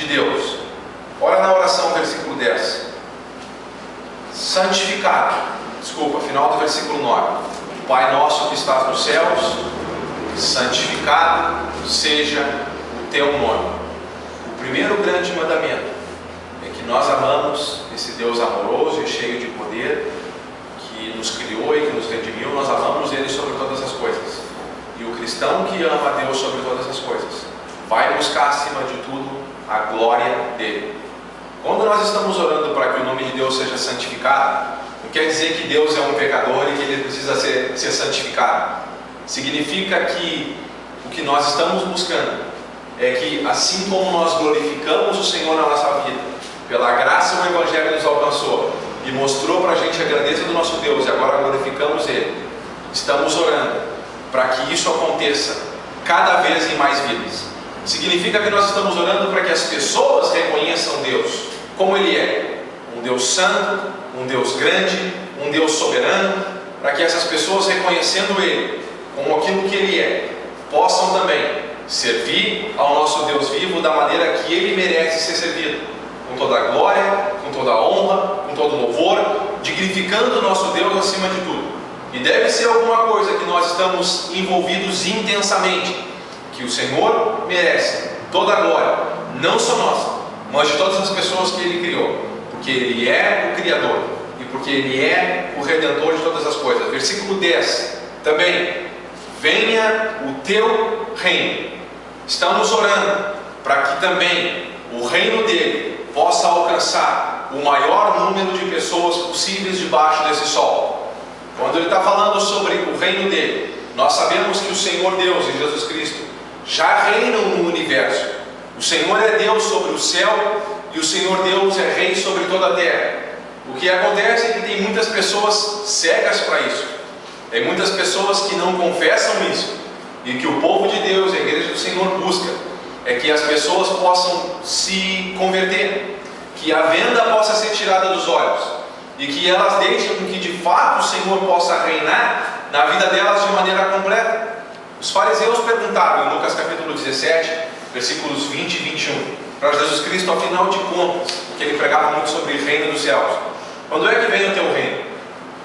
Deus. Olha na oração, versículo 10. Final do versículo 9. Pai nosso que estás nos céus, santificado seja o teu nome. O primeiro grande mandamento é que nós amamos esse Deus amoroso e cheio de poder, que nos criou e que nos redimiu. Nós amamos Ele sobre todas as coisas. E o cristão que ama a Deus sobre todas as coisas vai buscar acima de tudo a glória dele. Quando nós estamos orando para que o nome de Deus seja santificado, não quer dizer que Deus é um pecador e que Ele precisa ser santificado. Significa que o que nós estamos buscando é que, assim como nós glorificamos o Senhor na nossa vida, pela graça o Evangelho nos alcançou e mostrou para a gente a grandeza do nosso Deus, e agora glorificamos Ele, estamos orando para que isso aconteça cada vez em mais vidas. Significa que nós estamos orando para que as pessoas reconheçam Deus como Ele é, um Deus santo, um Deus grande, um Deus soberano, para que essas pessoas, reconhecendo Ele como aquilo que Ele é, possam também servir ao nosso Deus vivo da maneira que Ele merece ser servido, com toda a glória, com toda a honra, com todo o louvor, dignificando o nosso Deus acima de tudo. E deve ser alguma coisa que nós estamos envolvidos intensamente, que o Senhor merece toda a glória, não só nossa, mas de todas as pessoas que Ele criou, porque Ele é o Criador e porque Ele é o Redentor de todas as coisas. Versículo 10 também: venha o teu reino. Estamos orando para que também o reino dele possa alcançar o maior número de pessoas possíveis debaixo desse sol. Quando ele está falando sobre o reino dele, nós sabemos que o Senhor Deus e Jesus Cristo já reinam no universo. O Senhor é Deus sobre o céu e o Senhor Deus é Rei sobre toda a terra. O que acontece é que tem muitas pessoas cegas para isso. Tem muitas pessoas que não confessam isso. E que o povo de Deus, a igreja do Senhor, busca é que as pessoas possam se converter, que a venda possa ser tirada dos olhos e que elas deixem com que de fato o Senhor possa reinar na vida delas de maneira completa. Os fariseus perguntaram em Lucas capítulo 17, versículos 20 e 21, para Jesus Cristo, afinal de contas, porque ele pregava muito sobre o reino dos céus: quando é que vem o teu reino?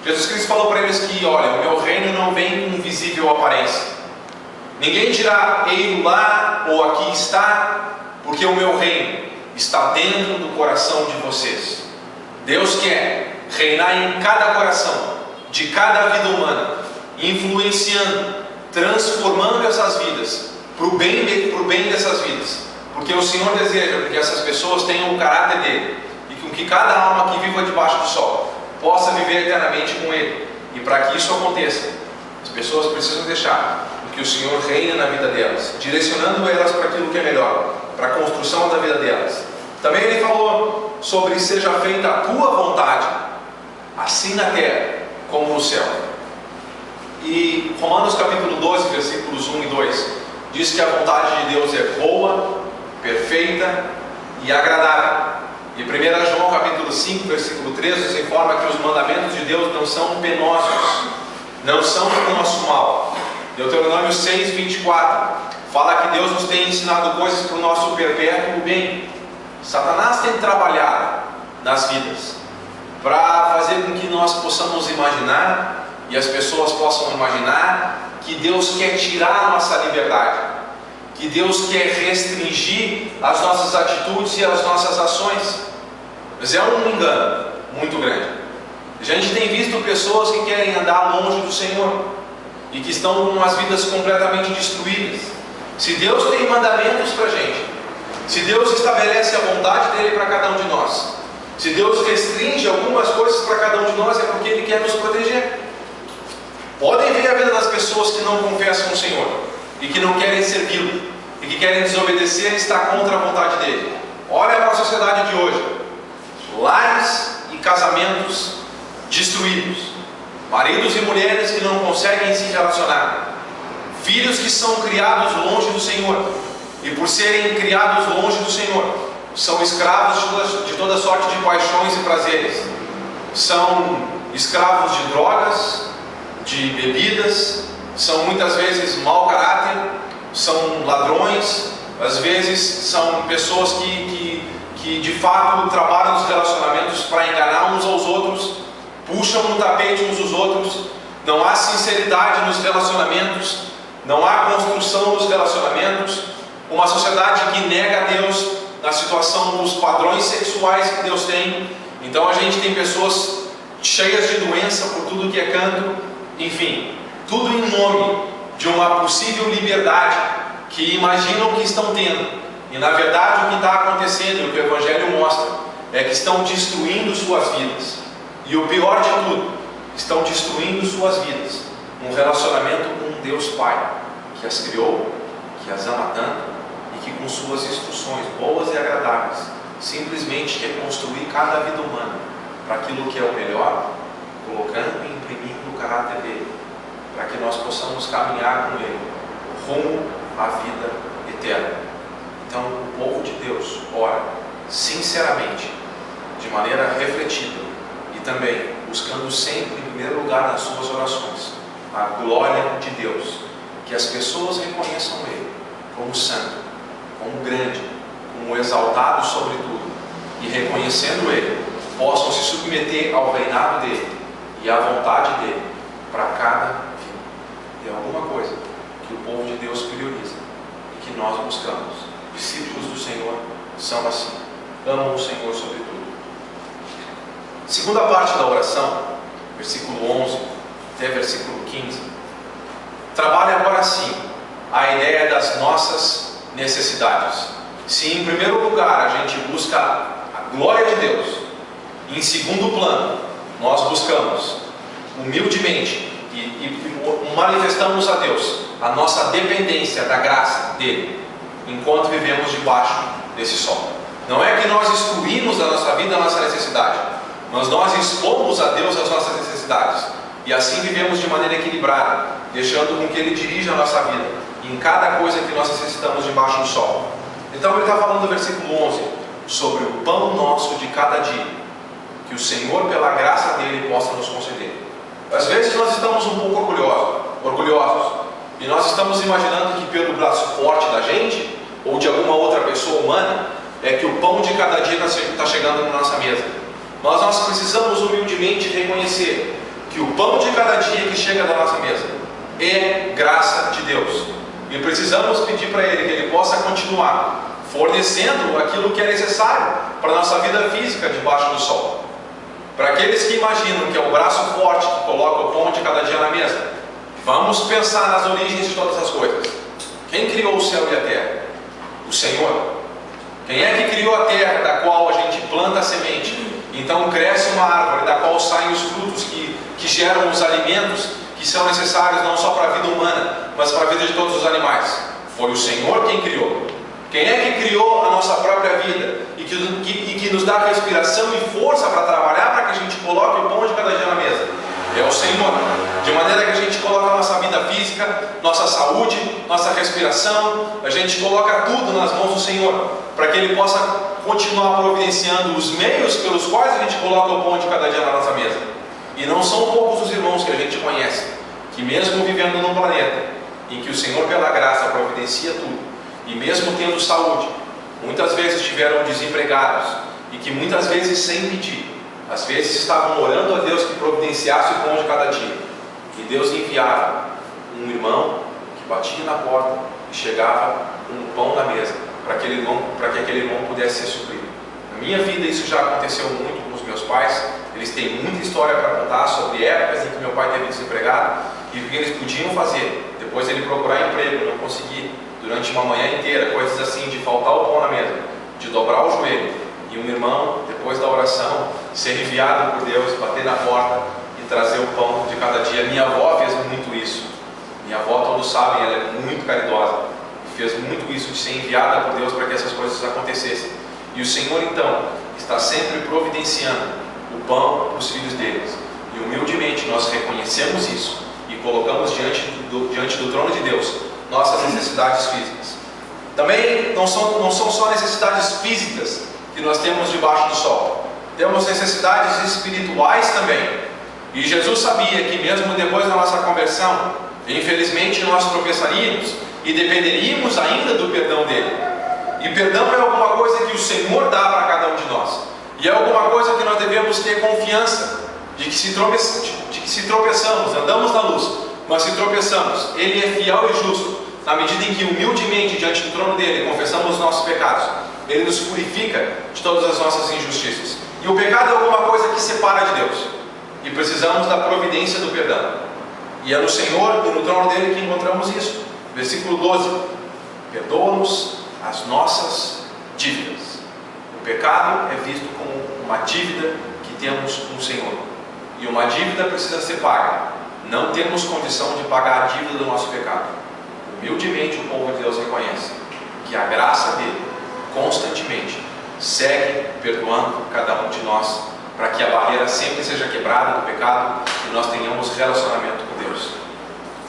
Jesus Cristo falou para eles que, olha, o meu reino não vem com visível aparência. Ninguém dirá, ei lá ou aqui está, porque o meu reino está dentro do coração de vocês. Deus quer reinar em cada coração, de cada vida humana, influenciando, transformando essas vidas para o bem dessas vidas, porque o Senhor deseja que essas pessoas tenham o caráter dele e com que cada alma que viva debaixo do sol possa viver eternamente com Ele. E para que isso aconteça, as pessoas precisam deixar que o Senhor reine na vida delas, direcionando elas para aquilo que é melhor, para a construção da vida delas. Também ele falou sobre: seja feita a tua vontade, assim na terra como no céu. E Romanos capítulo 12, versículos 1 e 2 diz que a vontade de Deus é boa, perfeita e agradável. E 1 João capítulo 5, versículo 13 nos informa que os mandamentos de Deus não são penosos, não são para o nosso mal. Deuteronômio 6, 24 fala que Deus nos tem ensinado coisas para o nosso perpétuo bem. Satanás tem trabalhado nas vidas para fazer com que nós possamos imaginar, e as pessoas possam imaginar, que Deus quer tirar a nossa liberdade, que Deus quer restringir as nossas atitudes e as nossas ações. Mas é um engano muito grande. A gente tem visto pessoas que querem andar longe do Senhor e que estão com as vidas completamente destruídas. Se Deus tem mandamentos para a gente, se Deus estabelece a vontade dele para cada um de nós, se Deus restringe algumas coisas para cada um de nós, é porque Ele quer nos proteger. Podem ver a vida das pessoas que não confessam o Senhor e que não querem servi-lo e que querem desobedecer e estar contra a vontade dele. Olha para a sociedade de hoje: lares e casamentos destruídos, maridos e mulheres que não conseguem se relacionar, filhos que são criados longe do Senhor, e por serem criados longe do Senhor, são escravos de toda sorte de paixões e prazeres, são escravos de drogas, de bebidas, são muitas vezes mau caráter, são ladrões, às vezes são pessoas que que de fato trabalham nos relacionamentos para enganar uns aos outros, puxam no tapete uns aos outros, não há sinceridade nos relacionamentos, não há construção nos relacionamentos, uma sociedade que nega a Deus na situação dos padrões sexuais que Deus tem. Então a gente tem pessoas cheias de doença por tudo que é canto, enfim, tudo em nome de uma possível liberdade que imaginam que estão tendo, e na verdade o que está acontecendo, e o que o Evangelho mostra, é que estão destruindo suas vidas, e o pior de tudo, estão destruindo suas vidas num relacionamento com um Deus Pai, que as criou, que as ama tanto, e que com suas instruções boas e agradáveis, simplesmente reconstruir cada vida humana para aquilo que é o melhor, colocando e imprimindo o caráter dele, para que nós possamos caminhar com ele rumo à vida eterna. Então o povo de Deus ora sinceramente, de maneira refletida, e também buscando sempre em primeiro lugar nas suas orações a glória de Deus, que as pessoas reconheçam ele como santo, como grande, como exaltado sobre tudo, e reconhecendo ele, possam se submeter ao reinado dele e à vontade dele para cada vida. É alguma coisa que o povo de Deus prioriza e que nós buscamos. Discípulos do Senhor são assim, amam o Senhor sobre tudo. Segunda parte da oração, versículo 11 até versículo 15, trabalha agora sim a ideia das nossas necessidades. Se em primeiro lugar a gente busca a glória de Deus, em segundo plano nós buscamos humildemente e manifestamos a Deus a nossa dependência da graça dele, enquanto vivemos debaixo desse sol. Não é que nós excluímos da nossa vida a nossa necessidade, mas nós expomos a Deus as nossas necessidades, e assim vivemos de maneira equilibrada, deixando com que ele dirija a nossa vida em cada coisa que nós necessitamos debaixo do sol. Então ele está falando no versículo 11 sobre o pão nosso de cada dia, que o Senhor pela graça dele possa nos conceder. Às vezes nós estamos um pouco orgulhosos, e nós estamos imaginando que pelo braço forte da gente, ou de alguma outra pessoa humana, é que o pão de cada dia está chegando na nossa mesa. Mas nós precisamos humildemente reconhecer que o pão de cada dia que chega na nossa mesa é graça de Deus, e precisamos pedir para ele que ele possa continuar fornecendo aquilo que é necessário para a nossa vida física debaixo do sol. Para aqueles que imaginam que é o braço forte que coloca o pão de cada dia na mesa, vamos pensar nas origens de todas as coisas. Quem criou o céu e a terra? O Senhor. Quem é que criou a terra da qual a gente planta a semente, então cresce uma árvore da qual saem os frutos que geram os alimentos que são necessários não só para a vida humana, mas para a vida de todos os animais? Foi o Senhor quem criou. Quem é que criou a nossa própria vida e que nos dá respiração e força para trabalhar, para que a gente coloque o pão de cada dia na mesa? É o Senhor. De maneira que a gente coloca a nossa vida física, nossa saúde, nossa respiração, a gente coloca tudo nas mãos do Senhor, para que ele possa continuar providenciando os meios pelos quais a gente coloca o pão de cada dia na nossa mesa. E não são poucos os irmãos que a gente conhece, que mesmo vivendo num planeta em que o Senhor pela graça providencia tudo, e mesmo tendo saúde, muitas vezes estiveram desempregados, e que muitas vezes sem pedir, às vezes estavam orando a Deus que providenciasse o pão de cada dia, e Deus enviava um irmão que batia na porta e chegava com um pão na mesa, para que aquele irmão pudesse ser suprido. Na minha vida isso já aconteceu muito com os meus pais. Eles têm muita história para contar sobre épocas em que meu pai teve desempregado e o que eles podiam fazer. Depois ele procurar emprego, não conseguir, durante uma manhã inteira, coisas assim, de faltar o pão na mesa, de dobrar o joelho, e um irmão, depois da oração, ser enviado por Deus, bater na porta e trazer o pão de cada dia. Minha avó fez muito isso. Minha avó, todos sabem, ela é muito caridosa, e fez muito isso de ser enviada por Deus para que essas coisas acontecessem. E o Senhor então está sempre providenciando o pão para os filhos deles, e humildemente nós reconhecemos isso e colocamos diante do trono de Deus nossas necessidades físicas. Também não são só necessidades físicas que nós temos debaixo do sol, temos necessidades espirituais também. E Jesus sabia que mesmo depois da nossa conversão, infelizmente nós tropeçaríamos e dependeríamos ainda do perdão dele. E perdão é alguma coisa que o Senhor dá para cada é alguma coisa que nós devemos ter confiança de que se tropeçamos, andamos na luz, mas se tropeçamos, Ele é fiel e justo, na medida em que humildemente diante do trono dEle confessamos os nossos pecados. Ele nos purifica de todas as nossas injustiças. E o pecado é alguma coisa que separa de Deus, e precisamos da providência do perdão. E é no Senhor e no trono dEle que encontramos isso. Versículo 12: perdoa-nos as nossas dívidas. O pecado é visto como uma dívida que temos com o Senhor, e uma dívida precisa ser paga. Não temos condição de pagar a dívida do nosso pecado. Humildemente o povo de Deus reconhece que a graça dele constantemente segue perdoando cada um de nós, para que a barreira sempre seja quebrada do pecado e nós tenhamos relacionamento com Deus.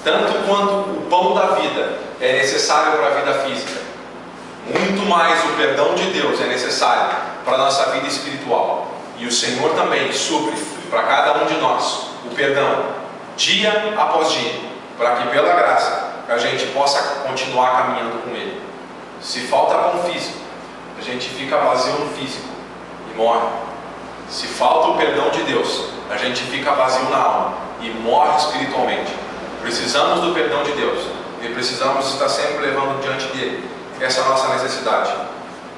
Tanto quanto o pão da vida é necessário para a vida física, muito mais o perdão de Deus é necessário para a nossa vida espiritual. E o Senhor também supre para cada um de nós o perdão, dia após dia, para que pela graça a gente possa continuar caminhando com Ele. Se falta pão físico, a gente fica vazio no físico e morre. Se falta o perdão de Deus, a gente fica vazio na alma e morre espiritualmente. Precisamos do perdão de Deus e precisamos estar sempre levando diante dele essa nossa necessidade.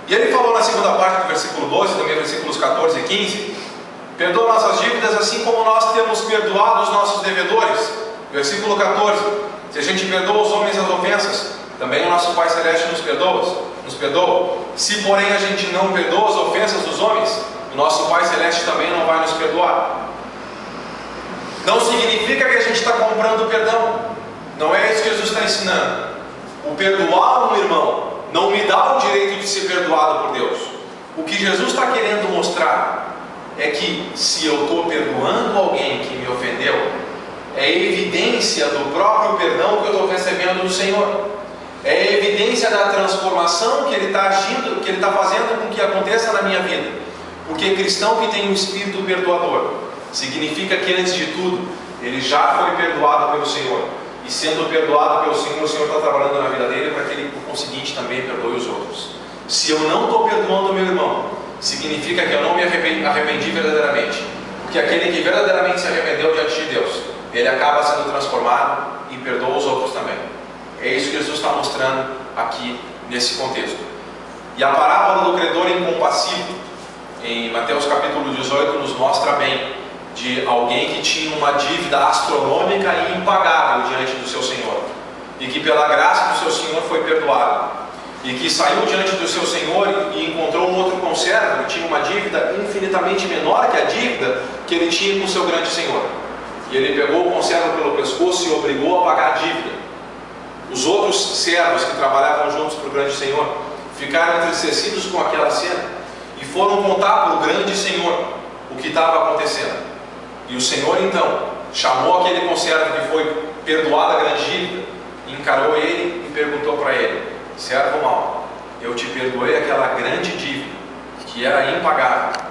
E ele falou na segunda parte do versículo 12, também versículos 14 e 15: perdoa nossas dívidas assim como nós temos perdoado os nossos devedores. Versículo 14: se a gente perdoa os homens as ofensas, também o nosso Pai Celeste nos perdoa. Se porém a gente não perdoa as ofensas dos homens, o nosso Pai Celeste também não vai nos perdoar. Não significa que a gente está comprando perdão. Não é isso que Jesus está ensinando. O perdoar um irmão não me dá o direito de ser perdoado por Deus. O que Jesus está querendo mostrar é que se eu estou perdoando alguém que me ofendeu, é evidência do próprio perdão que eu estou recebendo do Senhor. É evidência da transformação que Ele está agindo, que Ele está fazendo com que aconteça na minha vida. Porque cristão que tem um espírito perdoador significa que antes de tudo ele já foi perdoado pelo Senhor, e sendo perdoado pelo Senhor, o Senhor está trabalhando na vida dele para que ele, por conseguinte, também perdoe os outros. Se eu não estou perdoando o meu irmão, significa que eu não me arrependi verdadeiramente, porque aquele que verdadeiramente se arrependeu diante de Deus, ele acaba sendo transformado e perdoa os outros também. É isso que Jesus está mostrando aqui nesse contexto. E a parábola do credor incompassivo, em Mateus capítulo 18, nos mostra bem de alguém que tinha uma dívida astronômica e impagável diante do seu Senhor, e que pela graça do seu Senhor foi perdoado, e que saiu diante do seu Senhor e encontrou um outro conservo que tinha uma dívida infinitamente menor que a dívida que ele tinha com o seu grande Senhor, e ele pegou o conservo pelo pescoço e o obrigou a pagar a dívida. Os outros servos que trabalhavam juntos para o grande Senhor ficaram entristecidos com aquela cena e foram contar para o grande Senhor o que estava acontecendo. E o Senhor então chamou aquele conservo que foi perdoado a grande dívida, encarou ele e perguntou para ele: servo mau, eu te perdoei aquela grande dívida que era impagável,